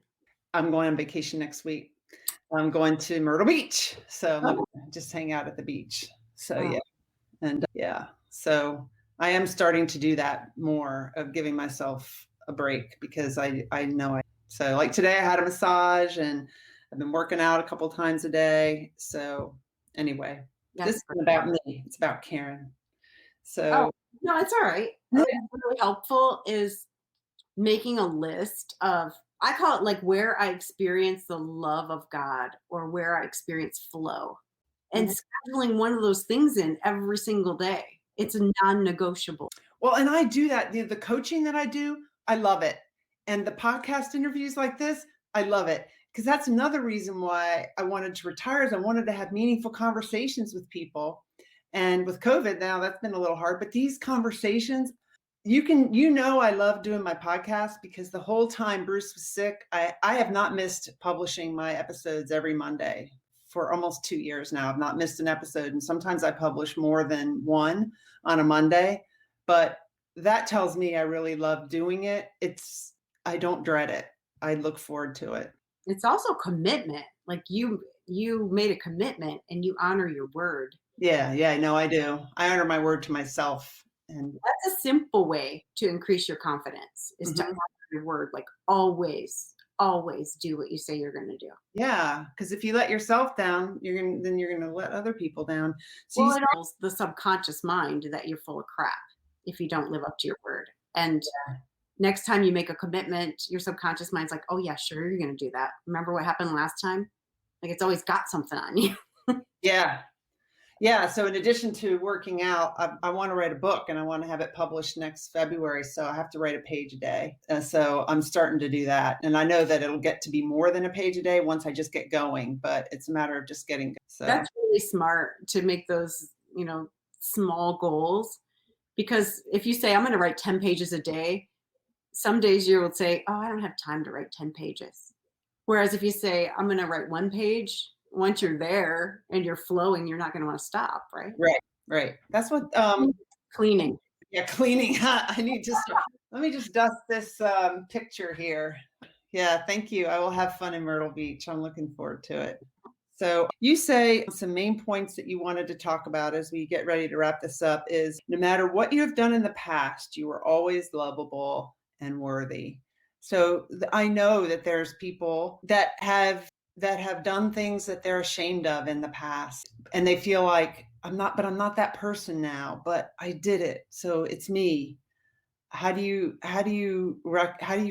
I'm going on vacation next week. I'm going to Myrtle Beach. So I'm gonna just hang out at the beach. So yeah. And so I am starting to do that more, of giving myself a break, because I know so like today I had a massage, and I've been working out a couple times a day. So anyway, this isn't about me. It's about Karen. So no, it's all right. What's really helpful is making a list of, I call it like where I experience the love of God or where I experience flow, and scheduling one of those things in every single day. It's a non-negotiable. Well, and I do that. The coaching that I do, I love it. And the podcast interviews like this, I love it. Because that's another reason why I wanted to retire, is I wanted to have meaningful conversations with people. And with COVID now, that's been a little hard. But these conversations, I love doing my podcast, because the whole time Bruce was sick, I have not missed publishing my episodes every Monday for almost 2 years now. I've not missed an episode. And sometimes I publish more than one on a Monday, but that tells me I really love doing it. I don't dread it. I look forward to it. It's also commitment. Like you made a commitment and you honor your word. Yeah, yeah, no, I do. I honor my word to myself. And That's a simple way to increase your confidence is to mhm. honor your word. Like always, always do what you say you're going to do. Yeah, because if you let yourself down, you're gonna let other people down. So Well, it also the subconscious mind that you're full of crap if you don't live up to your word. And next time you make a commitment, your subconscious mind's like, oh, yeah, sure, you're going to do that. Remember what happened last time? Like it's always got something on you. yeah, yeah. So in addition to working out, I want to write a book and I want to have it published next February. So I have to write a page a day. So I'm starting to do that, and I know that it'll get to be more than a page a day once I just get going. But it's a matter of just getting. So That's really smart to make those, small goals. Because if you say, I'm going to write 10 pages a day, some days you will say, oh, I don't have time to write 10 pages. Whereas if you say, I'm going to write 1 page, once you're there and you're flowing, you're not going to want to stop, right? right, right. That's what. Cleaning. Yeah, cleaning. I need to start. Let me just dust this picture here. Yeah, thank you. I will have fun in Myrtle Beach. I'm looking forward to it. So you say some main points that you wanted to talk about as we get ready to wrap this up is no matter what you have done in the past, you were always lovable and worthy. So I know that there's people that have done things that they're ashamed of in the past and they feel like I'm not that person now, but I did it. So it's me. How do you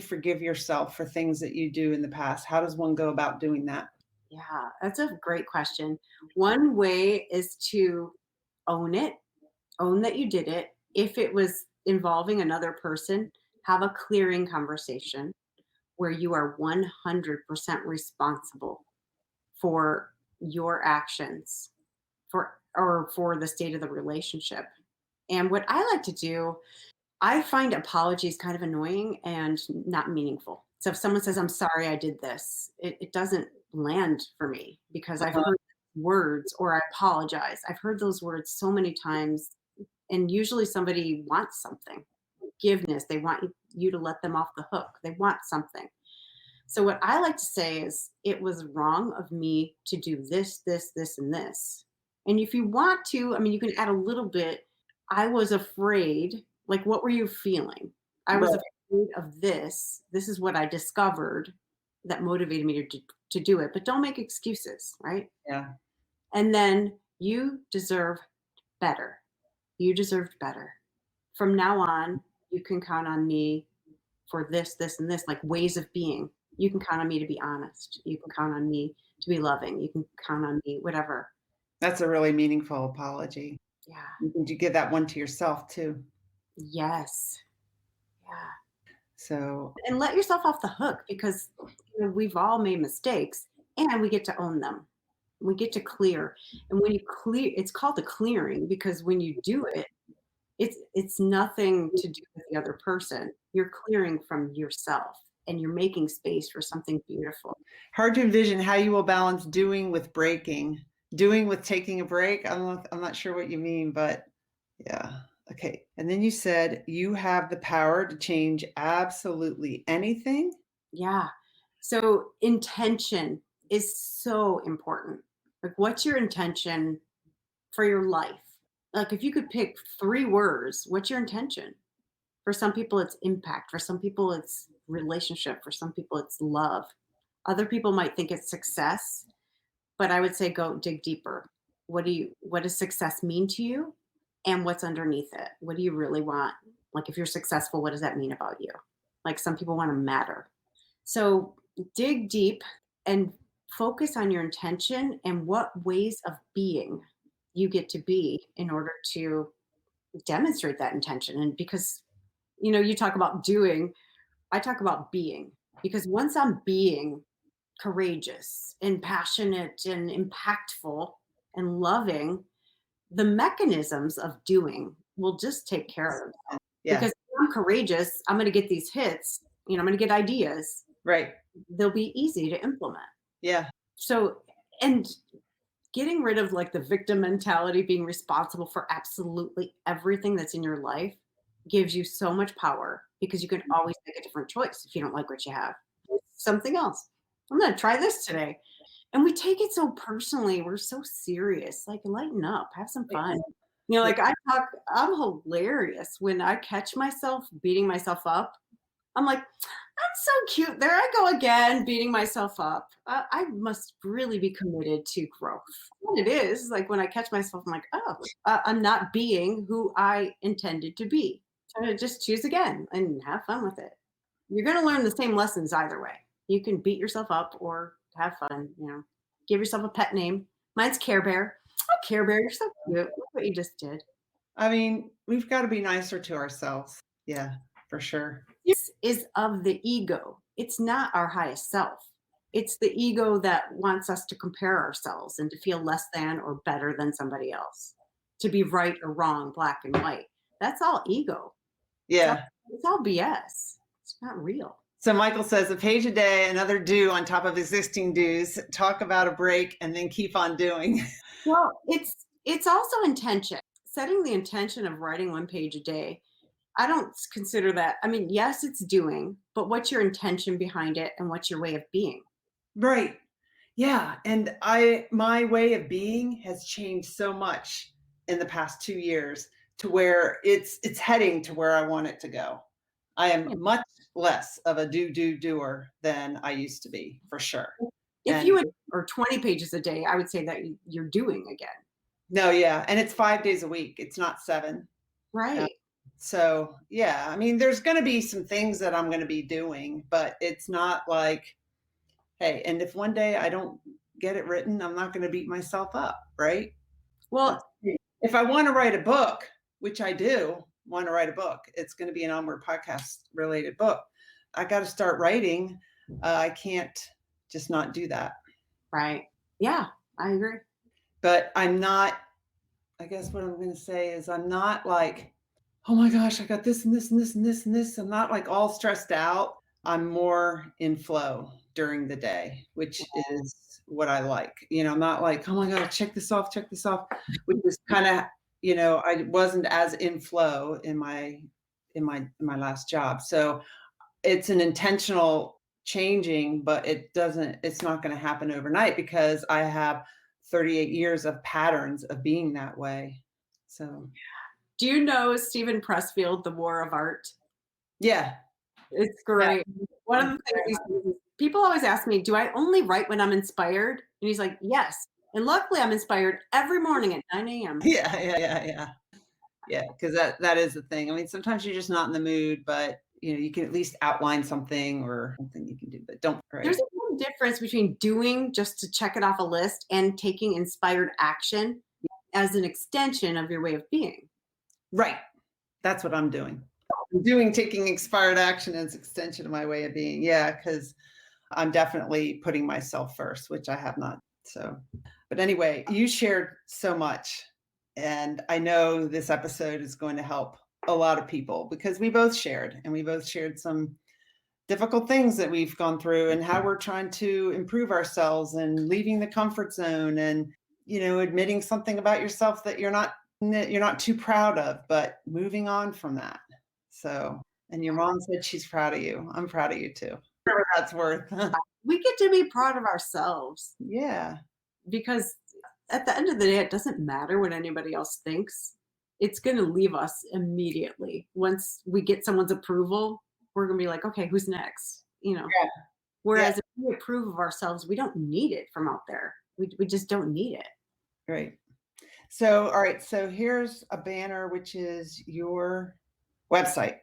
forgive yourself for things that you do in the past? How does one go about doing that? Yeah, that's a great question. One way is to own it, own that you did it. If it was involving another person, have a clearing conversation where you are 100% responsible for your actions for the state of the relationship. And what I like to do, I find apologies kind of annoying and not meaningful. So if someone says, I'm sorry I did this, it doesn't land for me because I've heard words or I apologize. I've heard those words so many times. And usually somebody wants something, forgiveness. They want you to let them off the hook. They want something. So what I like to say is it was wrong of me to do this, this, this, and this. And if you want to, I mean, you can add a little bit. I was afraid. Like, what were you feeling? I was Right. afraid of this. This is what I discovered that motivated me to do it. But don't make excuses, right? Yeah. And then you deserve better. You deserved better. From now on, you can count on me for this, this, and this, like ways of being. You can count on me to be honest. You can count on me to be loving. You can count on me, whatever. That's a really meaningful apology. Yeah. Did you give that one to yourself too? Yes. Yeah. So And let yourself off the hook because we've all made mistakes and we get to own them. We get to clear. And when you clear, it's called the clearing because when you do it, it's nothing to do with the other person. You're clearing from yourself and you're making space for something beautiful. hard to envision how you will balance doing with breaking, doing with taking a break. I'm not sure what you mean, but yeah. Okay. And then you said you have the power to change absolutely anything. Yeah. So intention is so important. Like, what's your intention for your life? Like, if you could pick 3 words, what's your intention? For some people, it's impact. For some people, it's relationship. For some people, it's love. Other people might think it's success, but I would say go dig deeper. What does success mean to you? And what's underneath it? What do you really want? Like, if you're successful, what does that mean about you? Like, some people want to matter. So dig deep and focus on your intention and what ways of being you get to be in order to demonstrate that intention. And because, you talk about doing, I talk about being. Because once I'm being courageous and passionate and impactful and loving, the mechanisms of doing will just take care of themselves. Yeah. Because if I'm courageous, I'm going to get these hits, I'm going to get ideas. Right. They'll be easy to implement. Yeah. So, and getting rid of like the victim mentality, being responsible for absolutely everything that's in your life gives you so much power because you can always make a different choice if you don't like what you have. Something else. I'm going to try this today. And we take it so personally. We're so serious. Like, lighten up, have some fun. You know, Yeah. like I'm hilarious when I catch myself beating myself up. I'm like, I'm so cute. There I go again, beating myself up. I must really be committed to growth. What it is, like when I catch myself, I'm like, oh, I'm not being who I intended to be. So just choose again and have fun with it. You're going to learn the same lessons either way. You can beat yourself up or have fun, you know, give yourself a pet name. Mine's Care Bear. Oh, Care Bear, you're so cute. Look what you just did. I mean, we've got to be nicer to ourselves. Yeah, for sure. This is of the ego. It's not our highest self. It's the ego that wants us to compare ourselves and to feel less than or better than somebody else, to be right or wrong, black and white. That's all ego. Yeah. It's all BS. It's not real. So Michael says a page a day, another do on top of existing do's, talk about a break, and then keep on doing. Well, it's also intention. Setting the intention of writing 1 page a day. I don't consider that. I mean, yes, it's doing, but what's your intention behind it and what's your way of being? Right. Yeah. And my way of being has changed so much in the past 2 years to where it's heading to where I want it to go. I am much less of a doer than I used to be, for sure. If And you would, or 20 pages a day, I would say that you're doing again. no, yeah. And it's 5 days a week. It's not 7. Right. So yeah, I mean, there's going to be some things that I'm going to be doing, but it's not like, hey, and if one day I don't get it written, I'm not going to beat myself up, right? Well, If I want to write a book, which I do want to write a book, it's going to be an Onward podcast related book. I got to start writing. I can't just not do that. right. Yeah, I agree. But I'm not, I guess what I'm going to say is I'm not like, oh my gosh, I got this and this and this and this and this. I'm not like all stressed out. I'm more in flow during the day, which is what I like. You know, I'm not like, oh my God, check this off, which is kind of, you know, I wasn't as in flow in my last job. So it's an intentional changing, but it's not going to happen overnight because I have 38 years of patterns of being that way. So Do you know Stephen Pressfield, The War of Art? yeah. It's great. One of the things he says is, people always ask me, do I only write when I'm inspired? And he's like, yes. And luckily I'm inspired every morning at 9 a.m. Yeah. Because that is the thing. I mean, sometimes you're just not in the mood, but you know, you can at least outline something or something you can do, but don't. Right. There's a big difference between doing just to check it off a list and taking inspired action as an extension of your way of being. Right. That's what I'm doing. I'm doing taking expired action as extension of my way of being. Yeah, because I'm definitely putting myself first, which I have not. So, but anyway, you shared so much. And I know this episode is going to help a lot of people because we both shared some difficult things that we've gone through and how we're trying to improve ourselves and leaving the comfort zone and, you know, admitting something about yourself that you're not too proud of, but moving on from that. So, and your mom said she's proud of you. I'm proud of you too. Whatever that's worth. We get to be proud of ourselves. Yeah. Because at the end of the day, it doesn't matter what anybody else thinks. It's going to leave us immediately. Once we get someone's approval, we're going to be like, okay, who's next? You know. Yeah. Whereas if we approve of ourselves, we don't need it from out there. We just don't need it. Right. So, all right. So here's a banner, which is your website.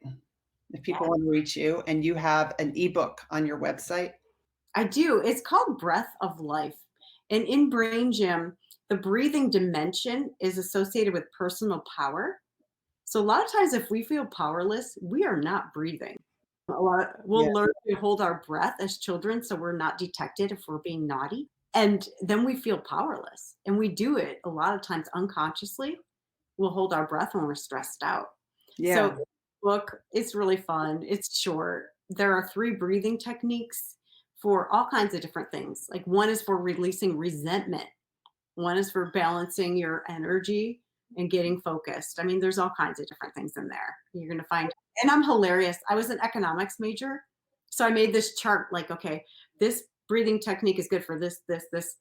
If people want to reach you, and you have an ebook on your website. I do. It's called Breath of Life. And in Brain Gym, the breathing dimension is associated with personal power. So a lot of times if we feel powerless, we are not breathing. We'll learn to hold our breath as children so we're not detected if we're being naughty. And then we feel powerless. And we do it a lot of times unconsciously. We'll hold our breath when we're stressed out. Yeah. So the book, it's really fun. It's short. There are 3 breathing techniques for all kinds of different things. Like one is for releasing resentment. One is for balancing your energy and getting focused. I mean, there's all kinds of different things in there. You're going to find, and I'm hilarious. I was an economics major. So I made this chart like, okay, this breathing technique is good for this,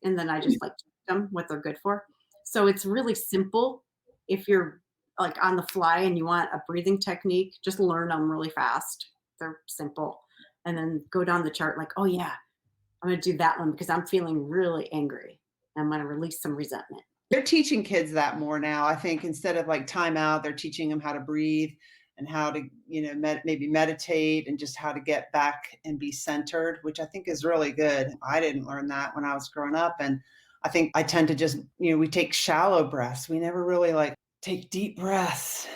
and then I just like teach them what they're good for. So it's really simple. If you're like on the fly and you want a breathing technique, just learn them really fast. They're simple. And then go down the chart like, oh yeah, I'm gonna do that one because I'm feeling really angry. I'm gonna release some resentment. They're teaching kids that more now. I think instead of like timeout, they're teaching them how to breathe and how to, maybe meditate and just how to get back and be centered, which I think is really good. I didn't learn that when I was growing up. And I think I tend to just, we take shallow breaths. We never really like take deep breaths.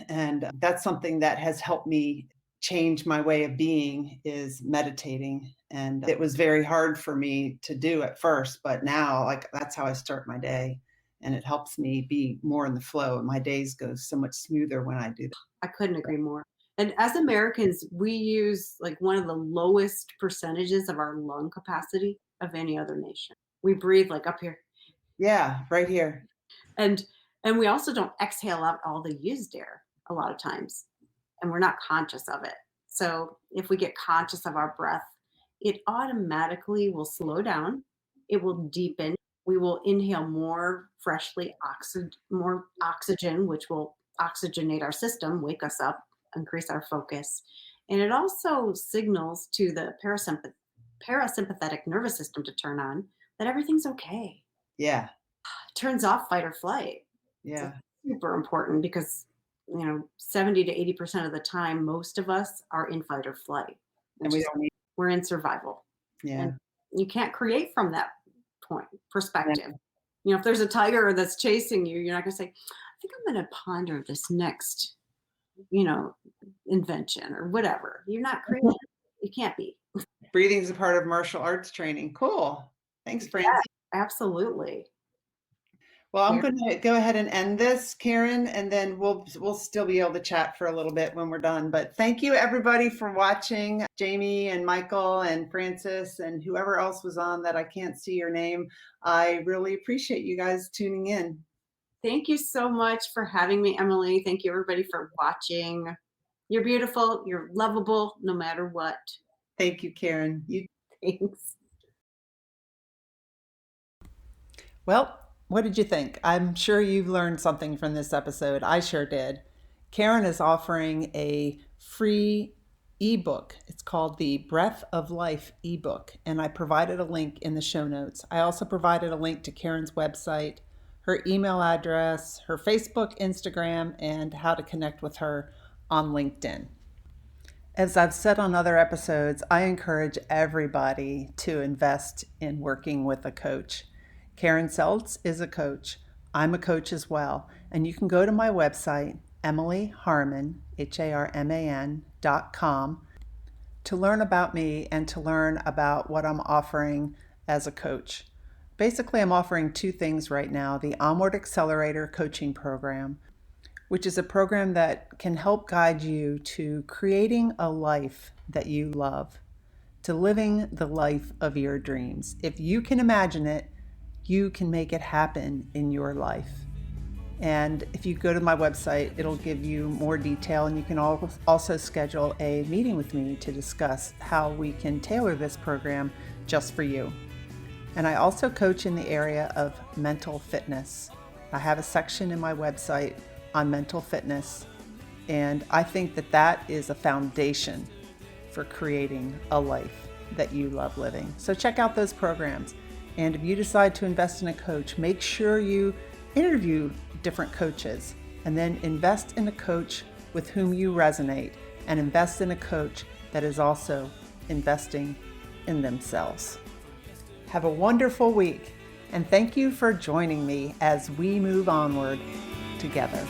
And that's something that has helped me change my way of being, is meditating. And it was very hard for me to do at first, but now like that's how I start my day. And it helps me be more in the flow. And my days go so much smoother when I do that. I couldn't agree more. And as Americans, we use like one of the lowest percentages of our lung capacity of any other nation. We breathe like up here. Yeah, right here. And we also don't exhale out all the used air a lot of times. And we're not conscious of it. So if we get conscious of our breath, it automatically will slow down. It will deepen. We will inhale more more oxygen, which will oxygenate our system, wake us up, increase our focus. And it also signals to the parasympathetic nervous system to turn on that everything's okay. Yeah. It turns off fight or flight. Yeah. It's super important because 70 to 80% of the time, most of us are in fight or flight. And We're in survival. Yeah. And you can't create from that perspective. Yeah. If there's a tiger that's chasing you, you're not going to say, I think I'm going to ponder this next, invention or whatever. You're not creating. You can't be. Breathing is a part of martial arts training. Cool. Thanks, Francie. Yeah, absolutely. Well, I'm going to go ahead and end this, Karen, and then we'll still be able to chat for a little bit when we're done. But thank you, everybody, for watching. Jamie and Michael and Francis and whoever else was on that I can't see your name. I really appreciate you guys tuning in. Thank you so much for having me, Emily. Thank you, everybody, for watching. You're beautiful. You're lovable, no matter what. Thank you, Karen. Thanks. Well, what did you think? I'm sure you've learned something from this episode. I sure did. Karen is offering a free ebook. It's called the Breath of Life ebook, and I provided a link in the show notes. I also provided a link to Karen's website, her email address, her Facebook, Instagram, and how to connect with her on LinkedIn. As I've said on other episodes, I encourage everybody to invest in working with a coach. Karen Seltz is a coach. I'm a coach as well. And you can go to my website, emilyharman, HARMAN.com, to learn about me and to learn about what I'm offering as a coach. Basically, I'm offering two things right now: the Onward Accelerator coaching program, which is a program that can help guide you to creating a life that you love, to living the life of your dreams. If you can imagine it, you can make it happen in your life. And if you go to my website, it'll give you more detail, and you can also schedule a meeting with me to discuss how we can tailor this program just for you. And I also coach in the area of mental fitness. I have a section in my website on mental fitness, and I think that that is a foundation for creating a life that you love living. So check out those programs. And if you decide to invest in a coach, make sure you interview different coaches and then invest in a coach with whom you resonate, and invest in a coach that is also investing in themselves. Have a wonderful week, and thank you for joining me as we move onward together.